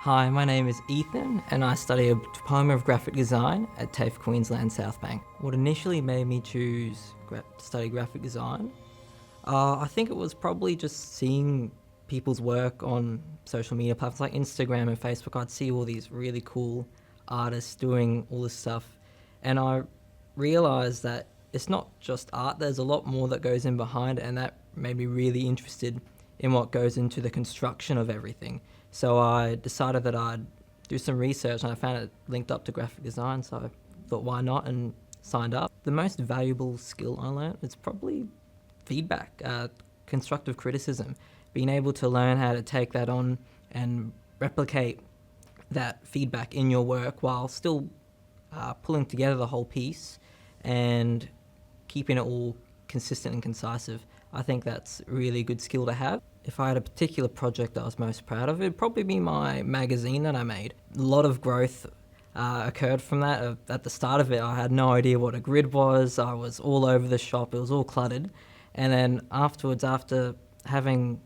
Hi, my name is Ethan and I study a Diploma of Graphic Design at TAFE Queensland South Bank. What initially made me choose to study graphic design, I think it was probably just seeing people's work on social media platforms like Instagram and Facebook. I'd see all these really cool artists doing all this stuff, and I realised that it's not just art, there's a lot more that goes in behind it, and that made me really interested in what goes into the construction of everything. So I decided that I'd do some research, and I found it linked up to graphic design, so I thought why not, and signed up. The most valuable skill I learned is probably feedback, constructive criticism, being able to learn how to take that on and replicate that feedback in your work while still pulling together the whole piece and keeping it all consistent and concisive. I think that's a really good skill to have. If I had a particular project that I was most proud of, it'd probably be my magazine that I made. A lot of growth occurred from that. At the start of it, I had no idea what a grid was. I was all over the shop. It was all cluttered. And then afterwards, after having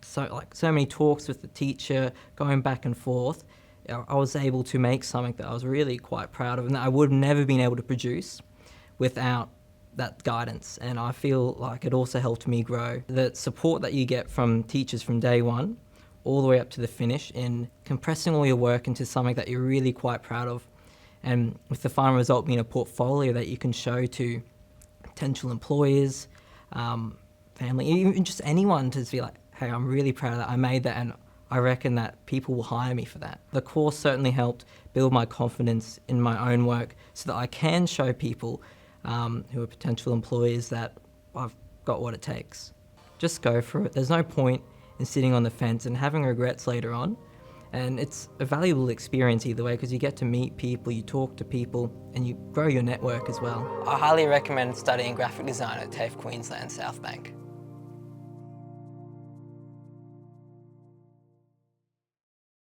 so many talks with the teacher, going back and forth, I was able to make something that I was really quite proud of and that I would have never been able to produce without that guidance. And I feel like it also helped me grow. The support that you get from teachers from day one all the way up to the finish in compressing all your work into something that you're really quite proud of, and with the final result being a portfolio that you can show to potential employers, family, even just anyone, to be like, hey, I'm really proud of that, I made that, and I reckon that people will hire me for that. The course certainly helped build my confidence in my own work so that I can show people who are potential employers that I've got what it takes. Just go for it. There's no point in sitting on the fence and having regrets later on. And it's a valuable experience either way, because you get to meet people, you talk to people, and you grow your network as well. I highly recommend studying graphic design at TAFE Queensland South Bank.